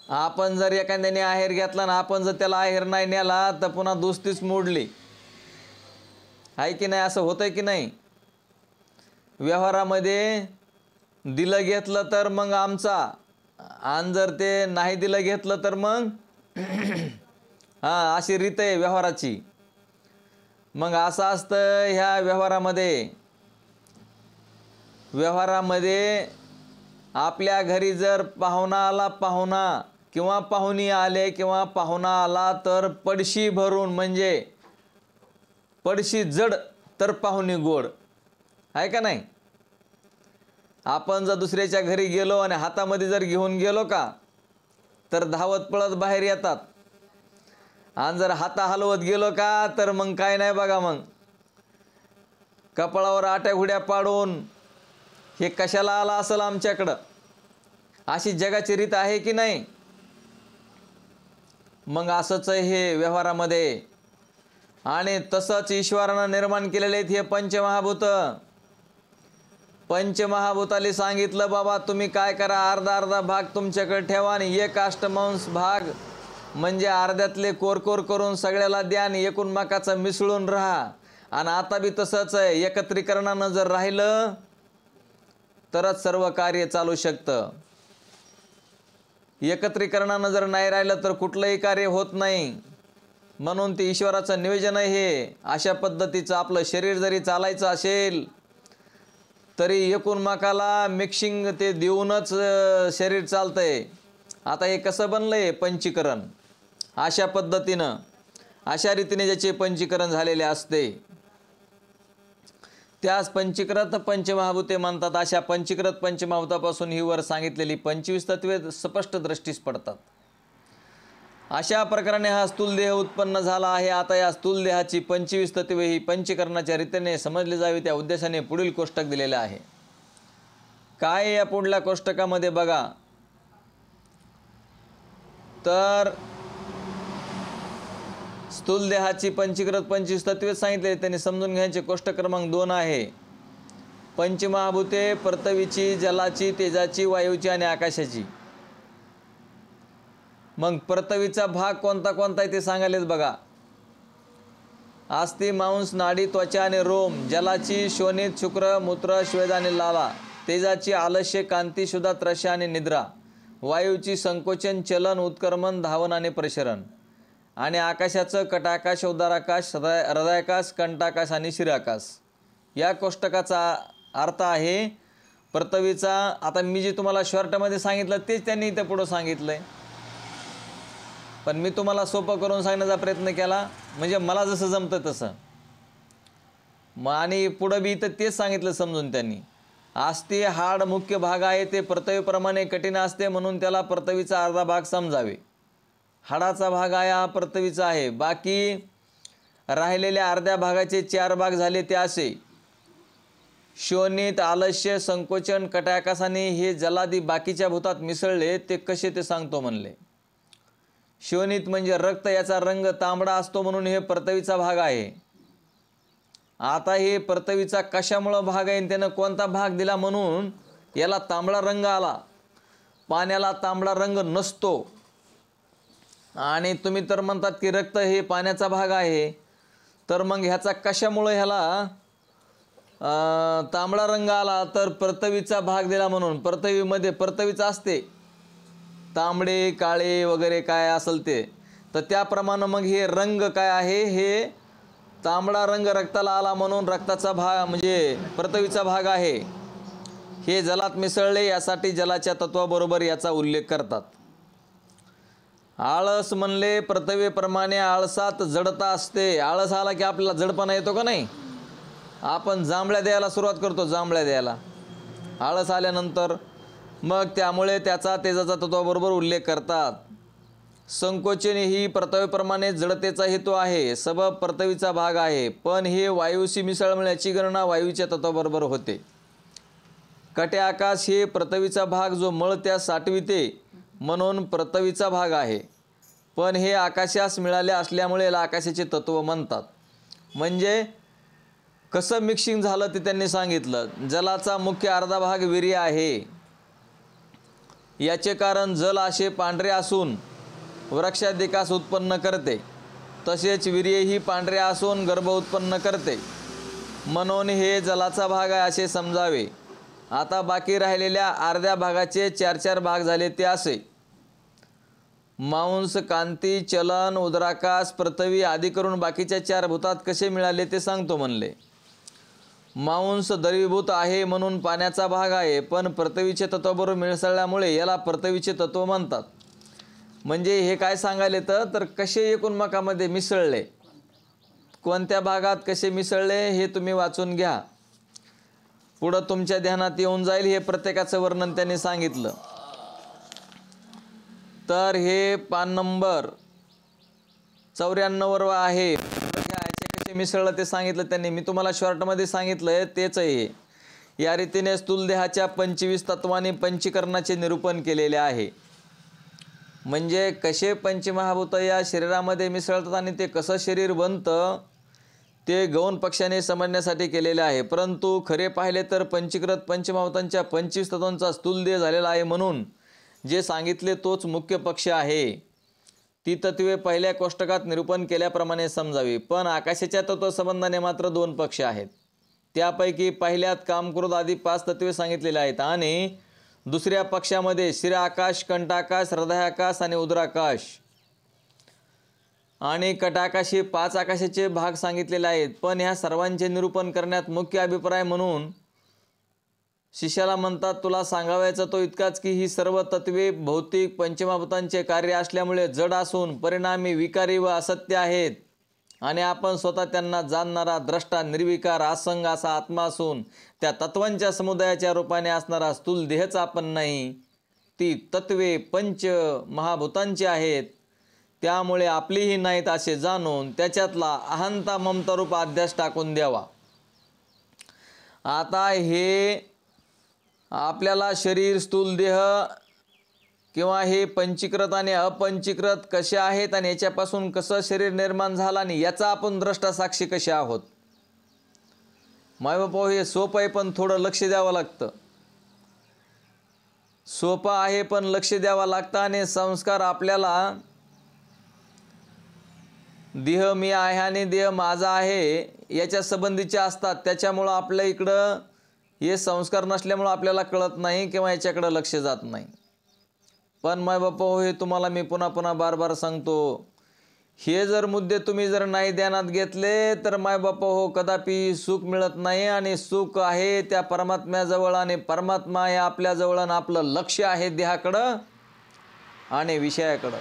आपण जर एखाद्याने आहेर घेतला ना, आपण जर त्याला आहेर नाही न्याला तर पुन्हा दोस्तीच मोडली आहे की नाही? असं होतंय की नाही? व्यवहारामध्ये दिलं घेतलं तर मग आमचा, आणि जर ते नाही दिलं घेतलं तर मग हां, अशी रीत आहे व्यवहाराची. मग असं असतं ह्या व्यवहारामध्ये आपल्या घरी जर पाहुणा किंवा पाहुणी आले किंवा पाहुणा आला तर पडशी भरून, म्हणजे पडशी जड तर पाहुणी गोड आहे का नाही? आपण जर दुसऱ्याच्या घरी गेलो आणि हातामध्ये जर घेऊन गेलो का तर धावत पळत बाहेर येतात, आणि जर हाता हलवत गेलो का तर मग काय नाही बघा, मग कपाळावर आट्या घुड्या पाडून हे कशाला आला असेल आमच्याकडं, अशी जगाची रीत आहे की नाही? मग असंच हे व्यवहारामध्ये. आणि तसंच ईश्वरानं निर्माण केलेले आहेत हे पंचमहाभूत. पंचमहाभूताला सांगितलं, बाबा तुम्ही काय करा, अर्धा भाग तुमच्याकडे ठेवा आणि एक अष्टमांश भाग म्हणजे अर्ध्यातले कोरकोर करून सगळ्याला द्या, आणि एकूण मकाचं मिसळून राहा. आणि आता बी तसंच आहे, एकत्रीकरणानं जर राहिलं तरच सर्व कार्य चालू शकतं. एकत्रीकरणानं जर नाही राहिलं तर कुठलंही कार्य होत नाही. म्हणून ते ईश्वराचं नियोजन आहे हे. अशा पद्धतीचं आपलं शरीर जरी चालायचं असेल तरी एकूण मकाला मिक्सिंग ते देऊनच शरीर चालतंय. आता हे कसं बनलंय? पंचीकरण. अशा पद्धतीनं अशा रीतीने ज्याचे पंचीकरण झालेले असते त्यास पंचीकृत पंचमहाभूते म्हणतात. अशा पंचीकृत पंचमहाभूतापासून ही वर सांगितलेली 25 तत्वे स्पष्ट दृष्टीस पडतात. अशा प्रकारे हा स्थूल देह उत्पन्न झाला आहे. आता या स्थूल देहाची 25 तत्वे ही पंचीकरणाच्या रीतीने समजली जावी त्या उद्देशाने पुढील कोष्टक दिलेले आहे. काय या पुढल्या कोष्टकामध्ये बघा तर स्थूल देहाची पंचीकृत 25 तत्वे सांगितले, त्यांनी समजून घ्यायचे. कोष्टक क्रमांक 2 आहे. पंचमहाभूते पृथ्वीची, जलाची, तेजाची, वायूची आणि आकाशाची. मग पृथ्वीचा भाग कोणता कोणता आहे ते सांगायलेच बघा. आस्थी, मांस, नाडी, त्वचा आणि रोम. जलाची शोणित, शुक्र, मूत्र, श्वेद आणि लाला. तेजाची आलस्य, कांती, शुद्धा, त्रष्या आणि निद्रा. वायूची संकोचन, चलन, उत्क्रमण, धावन आणि प्रसरण. आणि आकाशाचं कटाकाश, उदाराकाश, हृदयाकाश, कंठाकाश आणि शिराकाश. या कोष्टकाचा अर्थ आहे पृथ्वीचा. आता मी जे तुम्हाला शॉर्टमध्ये सांगितलं तेच त्यांनी इथं पुढं सांगितलंय, पण मी तुम्हाला सोपं करून सांगण्याचा प्रयत्न केला, म्हणजे मला जसं जमतं तसं. आणि पुढं बी इथं तेच सांगितलं समजून त्यांनी. आस्ती हाड मुख्य भाग आहे, ते पृथ्वीप्रमाणे कठीण असते म्हणून त्याला पृथ्वीचा अर्धा भाग समजावे. हाडाचा भाग आहे हा पृथ्वीचा आहे. बाकी राहिलेल्या अर्ध्या भागाचे 4 भाग झाले ते असे. शोणित, आलस्य, संकोचन, कटाकासाने हे जलादी बाकीच्या भूतात मिसळले ते कसे ते सांगतो म्हणले. शोणित म्हणजे रक्त, याचा रंग तांबडा असतो म्हणून हे पृथ्वीचा भाग आहे. आता हे पृथ्वीचा कशामुळं भाग आहे, त्यानं कोणता भाग दिला म्हणून याला तांबडा रंग आला. पाण्याला तांबडा रंग नसतो. आणि तुम्ही तर म्हणतात की रक्त हे पाण्याचा भाग आहे, तर मग ह्याचा कशामुळं ह्याला तांबडा रंग आला, तर पृथ्वीचा भाग दिला म्हणून. पृथ्वीमध्ये पृथ्वीच असते, तांबडे काळे वगैरे काय असेल ते, तर त्याप्रमाणे मग हे रंग काय आहे, हे तांबडा रंग रक्ताला आला म्हणून रक्ताचा भाग म्हणजे पृथ्वीचा भाग आहे. हे जलात मिसळले यासाठी जलाच्या तत्वाबरोबर याचा उल्लेख करतात. आळस म्हणले पृथ्वीप्रमाणे आळसात जडता असते. आळस आला की आपल्याला जडपणा येतो का नाही. आपण जांभळ्या द्यायला सुरुवात करतो, जांभळ्या द्यायला आळस आल्यानंतर, मग त्यामुळे त्याचा तेजाचा तत्वाबरोबर उल्लेख करतात. संकोचन ही पृथ्वीप्रमाणे जडतेचा हेतू आहे, सबब पृथ्वीचा भाग आहे, पण हे वायूशी मिसळण्याची गणना वायूच्या तत्वाबरोबर होते. कटे आकाश हे पृथ्वीचा भाग जो मळ त्या साठविते म्हणून पृथ्वीचा भाग आहे, पण हे आकाशास मिळाले असल्यामुळे याला आकाशाचे तत्व म्हणतात. म्हणजे कसं मिक्सिंग झालं ते त्यांनी सांगितलं. जलाचा मुख्य अर्धा भाग वीर्य आहे. याचे कारण जल असे पांढरे असून वृक्षादिकास उत्पन्न करते, तसेच वीर्य ही पांढरे असून गर्भ उत्पन्न करते, म्हणून हे जलाचा भाग आहे असे समजावे. आता बाकी राहिलेल्या अर्ध्या भागाचे 4 भाग झाले ते असे: मांस, कांती, चलन, उदराकाश, पृथ्वी आदी करून बाकीच्या 4 भूतात कसे मिळाले ते सांगतो म्हणले. मांस द्रवीभूत आहे म्हणून पाण्याचा भाग आहे, पण पृथ्वीचे तत्वाबरोबर मिसळल्यामुळे याला पृथ्वीचे तत्व म्हणतात. म्हणजे हे काय सांगायले तर कसे एकूणमकामध्ये मिसळले, कोणत्या भागात कसे मिसळले हे तुम्ही वाचून घ्या, पुढं तुमच्या ध्यानात येऊन जाईल. हे प्रत्येकाचं वर्णन त्यांनी सांगितलं. तर हे पान नंबर 94 आहे. कसे मिसळलं ते सांगितलं त्यांनी. मी तुम्हाला शॉर्टमध्ये सांगितलंय तेच आहे. या रीतीने स्थूलदेहाच्या 25 तत्वांनी पंचीकरणाचे निरूपण केलेले आहे. म्हणजे कसे पंचमहाभूत या शरीरामध्ये मिसळतात आणि ते कसं शरीर बनतं ते गौण पक्षाने समजण्यासाठी केलेले आहे. परंतु खरे पाहिले तर पंचीकृत पंचमहाभूतांच्या 25 तत्वांचा स्थूलदेह झालेला आहे, म्हणून जे सांगितले तोच मुख्य पक्ष आहे. ती तत्वे पहिल्या कोष्टकात निरूपण केल्याप्रमाणे समजावी. पण आकाशाच्या तत्वसंबंधाने मात्र 2 पक्ष आहेत. त्यापैकी पहिल्यात कामक्रोध आदी 5 तत्वे सांगितलेले आहेत आणि दुसऱ्या पक्षामध्ये शिराकाश, कंठाकाश, हृदयाकाश आणि उदराकाश आणि कटाकाश हे 5 आकाशाचे भाग सांगितलेले आहेत. पण ह्या सर्वांचे निरूपण करण्यात मुख्य अभिप्राय म्हणून शिष्याला म्हणतात, तुला सांगावायचा तो इतकाच की ही सर्व तत्वे भौतिक पंचमहाभूतांचे कार्य असल्यामुळे जड असून परिणामी विकारी व असत्य आहेत आणि आपण स्वतः त्यांना जाणणारा द्रष्टा निर्विकार असंग असा आत्मा असून त्या तत्वांच्या समुदायाच्या रूपाने असणारा स्थूल देहच आपण नाही. ती तत्वे पंच महाभूतांची आहेत, त्यामुळे आपलीही नाहीत असे जाणून त्याच्यातला अहंता ममता रूप अध्यास टाकून द्यावा. आता हे आपल्याला शरीर, स्थूल देह किंवा हे पंचीकृत आणि अपंचीकृत कसे आहेत आणि याच्यापासून कसं शरीर निर्माण झालं आणि याचा आपण द्रष्टा साक्षी कसे आहोत. मायबापा हे सोपं आहे, पण थोडं लक्ष द्यावं लागतं. सोपं आहे पण लक्ष द्यावं लागतं. आणि संस्कार आपल्याला देह मी आहे आणि देह माझा आहे याच्या संबंधीचे असतात. त्याच्यामुळं आपल्या इकडं हे संस्कार नसल्यामुळं आपल्याला कळत नाही किंवा याच्याकडं लक्ष जात नाही. पण मायबापा हो, हे तुम्हाला मी पुन्हा पुन्हा बार सांगतो, हे जर मुद्दे तुम्ही जर नाही ध्यानात घेतले तर मायबापा हो कदापि सुख मिळत नाही. आणि सुख आहे त्या परमात्म्याजवळ आणि परमात्मा आहे आपल्याजवळ आणि आपलं लक्ष आहे देहाकडं आणि विषयाकडं.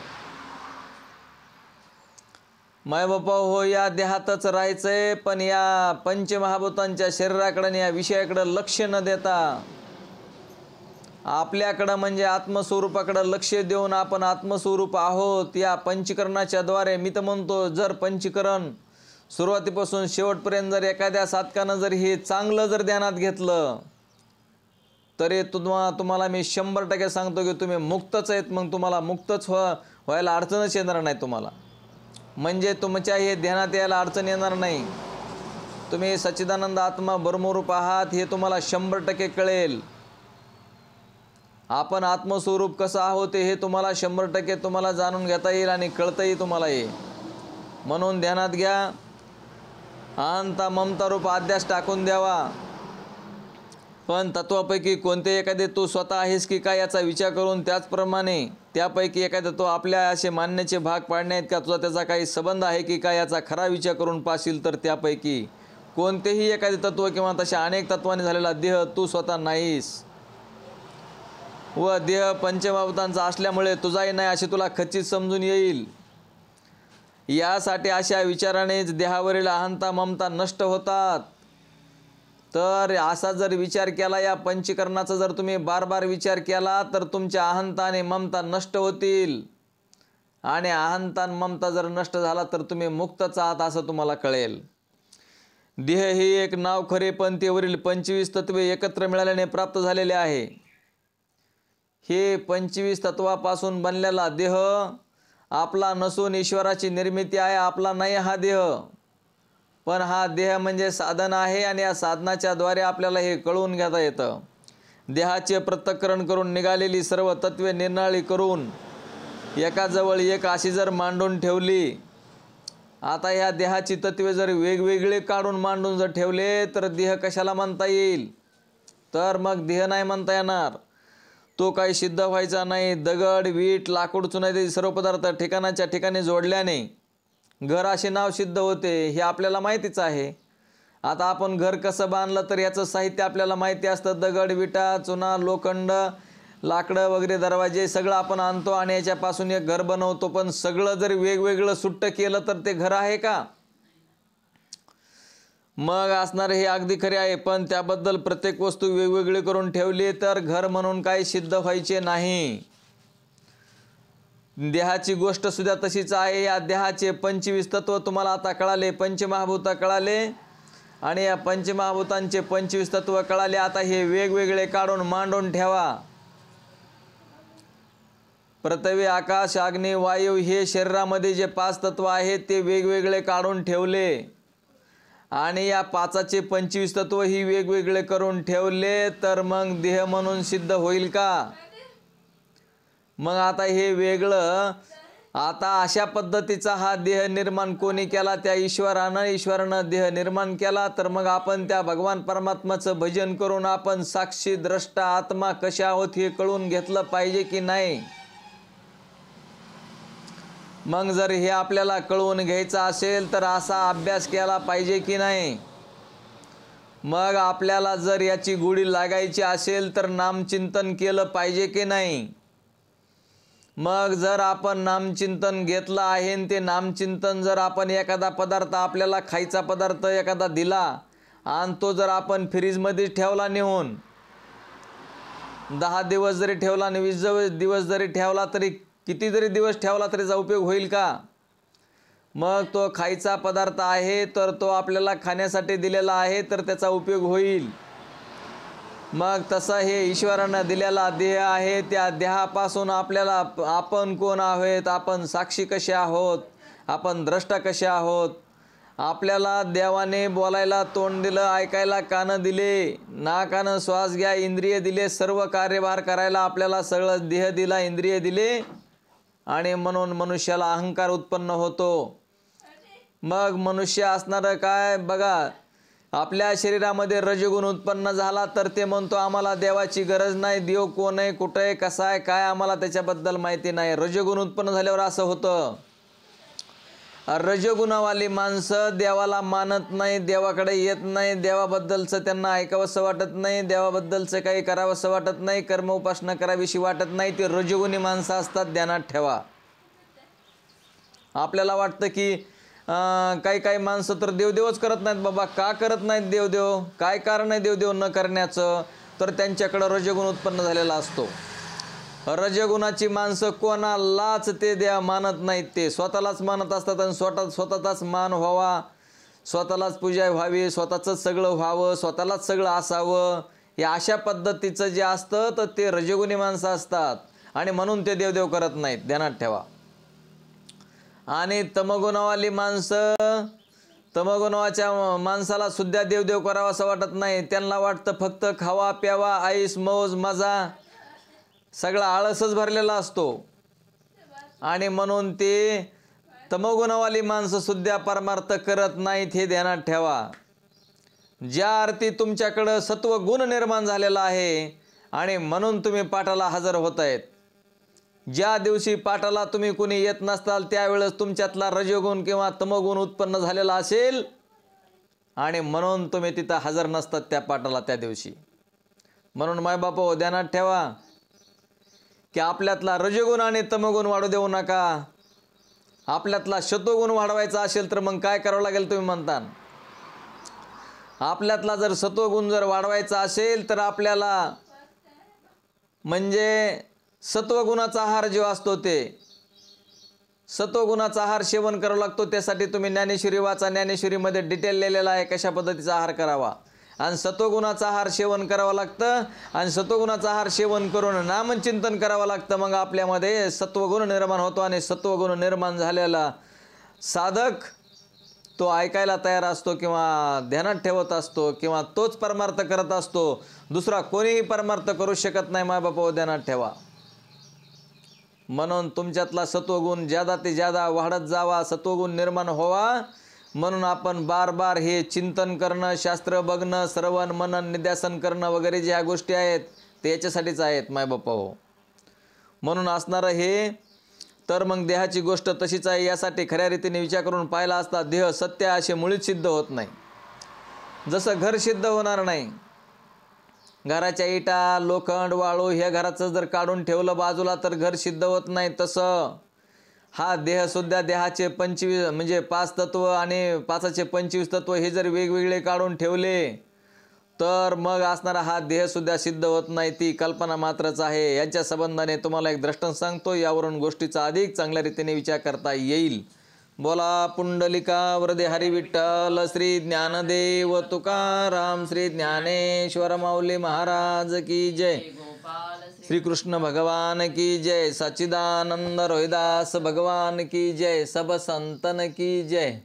मायबापा हो, या देहातच राहायचंय, पण या पंचमहाभूतांच्या शरीराकडं आणि या विषयाकडं लक्ष न देता आपल्याकडं म्हणजे आत्मस्वरूपाकडं लक्ष देऊन आपण आत्मस्वरूप आहोत या पंचीकरणाच्या द्वारे. मी तर म्हणतो जर पंचीकरण सुरुवातीपासून शेवटपर्यंत जर एखाद्या साधकानं जर हे चांगलं जर ध्यानात घेतलं तरी तुम्हाला मी 100% सांगतो की तुम्ही मुक्तच आहेत. मग तुम्हाला मुक्तच व्हायला अडचणच येणार नाही तुम्हाला. म्हणजे तुमच्या हे ध्यानात यायला अडचण येणार नाही. तुम्ही सच्चिदानंद आत्मा ब्रह्मरूप आहात हे तुम्हाला 100% कळेल. आपण आत्मस्वरूप कसं आहोत हे तुम्हाला 100% तुम्हाला जाणून घेता येईल आणि कळतंही तुम्हाला हे. म्हणून ध्यानात घ्या. अहंता ममता रूप अध्यास टाकून द्यावा. पण तत्वापैकी कोणते एखादे तू स्वतः आहेस की काय याचा विचार करून त्याचप्रमाणे त्यापैकी एखादा तो आपल्या असे मानण्याचे भाग पाडणे आहेत का, तुझा त्याचा काही संबंध आहे की काय याचा खरा विचार करून पाहशील तर त्यापैकी कोणतेही एखादे तत्व किंवा तशा अनेक तत्वांनी झालेला देह तू स्वतः नाहीस. व देह पंचमहाभूतांचा असल्यामुळे तुझाही नाही असे तुला खचित समजून येईल. यासाठी अशा विचारानेच देहावरील अहंता ममता नष्ट होतात. तर असा जर विचार केला, या पंचीकरणाचा जर तुम्ही बार बार विचार केला तर तुमच्या अहंता आणि ममता नष्ट होतील. आणि अहंता आणि ममता जर नष्ट झाला तर तुम्ही मुक्तच आहात असं तुम्हाला कळेल. देह हे एक नाव खरे, पण ते वरील 25 तत्वे एकत्र मिळाल्याने प्राप्त झालेले आहे. हे 25 तत्वापासून बनलेला देह आपला नसून ईश्वराची निर्मिती आहे. आपला नाही हा देह. पण हा देह म्हणजे साधन आहे आणि या साधनाच्या द्वारे आपल्याला हे कळून घेता येतं. देहाचे पृथक्करण करून निघालेली सर्व तत्वे निर्नाळी करून एकाजवळ एक अशी जर मांडून ठेवली. आता ह्या देहाची तत्वे जर वेगवेगळे काढून मांडून जर ठेवले तर देह कशाला म्हणता येईल? तर मग देह नाही म्हणता येणार. तो काही सिद्ध व्हायचा नाही. दगड वीट लाकूड चुना सर्व पदार्थ ठिकाणाच्या ठिकाणी जोडल्याने घर असे नाव सिद्ध होते. हे आपल्याला माहितीच आहे. आता आपण घर कसं बांधलं तर याचं साहित्य आपल्याला माहिती असतं. दगड विटा चुना लोखंड लाकडं वगैरे दरवाजे सगळं आपण आणतो आणि याच्यापासून एक घर बनवतो. पण सगळं जर वेगवेगळं सुट्ट केलं तर ते घर आहे का? मग असणार हे अगदी खरे आहे. पण त्याबद्दल प्रत्येक वस्तू वेगवेगळी करून ठेवली तर घर म्हणून काही सिद्ध व्हायचे नाही. देहाची गोष्ट सुद्धा तशीच आहे. या देहाचे 25 तत्व तुम्हाला आता कळाले. पंचमहाभूत कळाले आणि या पंचमहाभूतांचे 25 तत्व कळाले. आता हे वेगवेगळे काढून मांडून ठेवा. पृथ्वी आकाश अग्नी वायू हे शरीरामध्ये जे 5 तत्व आहेत ते वेगवेगळे काढून ठेवले आणि या 5चे 25 तत्व ही वेगवेगळे करून ठेवले तर मग देह म्हणून सिद्ध होईल का? मग आता हे वेगळं. आता अशा पद्धतीचा हा देह निर्माण कोणी केला? त्या ईश्वरानं देह निर्माण केला. तर मग आपण त्या भगवान परमात्म्याचं भजन करून आपण साक्षी द्रष्टा आत्मा कसे आहोत हे कळून घेतलं पाहिजे की नाही? मग जर हे आपल्याला कळवून घ्यायचं असेल तर असा अभ्यास केला पाहिजे की नाही? मग आपल्याला जर याची गोडी लागायची असेल तर नामचिंतन केलं पाहिजे की नाही? मग जर आपण नामचिंतन घेतलं आहे आणि ते नामचिंतन जर आपण एखादा पदार्थ आपल्याला खायचा पदार्थ एखादा दिला आणि तो जर आपण फ्रीजमध्ये ठेवला नेऊन 10 दिवस जरी ठेवला आणि 20 दिवस जरी ठेवला तरी किती जरी दिवस ठेवला तरी त्याचा उपयोग होईल का? मग तो खायचा पदार्थ आहे तर तो आपल्याला खाण्यासाठी दिलेला आहे तर त्याचा उपयोग होईल. मग तसं हे ईश्वरानं दिलेला देह आहे. त्या देहापासून आपल्याला आपण कोण आहोत, आपण साक्षी कसे आहोत, आपण द्रष्टा कसे आहोत, आपल्याला देवाने बोलायला तोंड दिलं, ऐकायला कानं दिले, नाकानं श्वास घ्या इंद्रिय दिले, सर्व कार्यभार करायला आपल्याला सगळं देह दिला, इंद्रिय दिले आणि म्हणून मनुष्याला अहंकार उत्पन्न होतो. मग मनुष्य असणारं काय बघा. आपल्या शरीरामध्ये रजगुण उत्पन्न झाला तर ते म्हणतो आम्हाला देवाची गरज नाही. देव कोण आहे, कुठं आहे, कसा आहे, काय आम्हाला त्याच्याबद्दल माहिती नाही. रजगुण उत्पन्न झाल्यावर असं होतं. रजगुणावाली माणसं देवाला मानत नाही, देवाकडे येत नाही, देवाबद्दलचं त्यांना ऐकावंसं वाटत नाही, देवाबद्दलचं काही करावंसं वाटत नाही, कर्म उपासना करावीशी वाटत नाही. ते रजगुणी माणसं असतात. ध्यानात ठेवा. आपल्याला वाटतं की काही काही माणसं तर देवदेवच करत नाहीत. बाबा का करत नाहीत देवदेव? काय कारण आहे देवदेव न करण्याचं? तर त्यांच्याकडं रजगुण उत्पन्न झालेला असतो. रजगुणाची माणसं कोणालाच ते मानत नाहीत. ते स्वतःलाच मानत असतात आणि स्वतःचाच मान व्हावा, स्वतःलाच पूजा व्हावी, स्वतःचंच सगळं व्हावं, स्वतःलाच सगळं असावं, या अशा पद्धतीचं जे असतं तर ते रजोगुणी माणसं असतात आणि म्हणून ते देवदेव करत नाहीत, ध्यानात ठेवा. आणि तमगुणवाली माणसं, तमगुणवाच्या माणसाला सुद्धा देवदेव करावा असं वाटत नाही. त्यांना वाटतं फक्त खावा प्यावा, ऐस मौज मजा, सगळा आळसच भरलेला असतो. आणि म्हणून ते तमगुणवाली माणसं सुद्धा परमार्थ करत नाहीत, हे ध्यानात ठेवा. ज्या अर्थी तुमच्याकडं सत्वगुण निर्माण झालेला आहे आणि म्हणून तुम्ही पाठाला हजर होत आहेत. ज्या दिवशी पाठाला तुम्ही कुणी येत नसताल त्यावेळेस तुमच्यातला रजोगुण किंवा तमोगुण उत्पन्न झालेला असेल आणि म्हणून तुम्ही तिथं हजर नसतात त्या पाठाला त्या दिवशी. म्हणून मायबापो ध्यानात ठेवा की आपल्यातला रजोगुण आणि तमोगुण वाढू देऊ नका. आपल्यातला सत्वगुण वाढवायचा असेल तर मग काय करावं लागेल तुम्ही म्हणता. आपल्यातला जर सत्वगुण जर वाढवायचा असेल तर आपल्याला म्हणजे सत्वगुणाचा आहार जो असतो ते सत्वगुणाचा आहार सेवन करावा लागतो. त्यासाठी तुम्ही ज्ञानेश्वरी वाचा, ज्ञानेश्वरीमध्ये डिटेल लिहिलेला आहे कशा पद्धतीचा आहार करावा. आणि सत्वगुणाचा आहार सेवन करावं लागतं आणि सत्वगुणाचा आहार सेवन करून नामचिंतन करावं लागतं. मग आपल्यामध्ये सत्वगुण निर्माण होतो आणि सत्वगुण निर्माण झालेला साधक तो ऐकायला तयार असतो किंवा ध्यानात ठेवत असतो किंवा तोच परमार्थ करत असतो. दुसरा कोणीही परमार्थ करू शकत नाही. मायबापा ध्यानात ठेवा. म्हणून तुमच्यातला सत्वगुण ज्यादा ते ज्यादा वाढत जावा, सत्वगुण निर्माण व्हावा. म्हणून आपण बार बार हे चिंतन करणं, शास्त्र बघणं, श्रवण मनन निध्यासन करणं वगैरे ज्या गोष्टी आहेत ते याच्यासाठीच आहेत मायबापा हो. म्हणून असणारं हे तर मग देहाची गोष्ट तशीच आहे. यासाठी खऱ्या रीतीने विचार करून पाहिला असता देह सत्य असे मुळीच सिद्ध होत नाही. जसं घर सिद्ध होणार नाही, घराच्या इटा लोखंड वाळू ह्या घराचं जर काढून ठेवलं बाजूला तर घर सिद्ध होत नाही, तसं हा देहसुद्धा देहाचे 25 म्हणजे 5 तत्व आणि 5चे 25 तत्व हे जर वेगवेगळे काढून ठेवले तर मग असणारा हा देहसुद्धा सिद्ध होत नाही, ती कल्पना मात्रच आहे. यांच्या संबंधाने तुम्हाला एक दृष्टांत सांगतो, यावरून गोष्टीचा अधिक चांगल्या रीतीने विचार करता येईल. बोला पुंडलिका वरदे हरी विठ्ठल श्री ज्ञानदेव तुकाराम श्री ज्ञानेश्वर माऊली महाराज की जय. श्री कृष्ण भगवान की जय. सच्चिदानंद रोहिदास भगवान की जय. सब संतन की जय.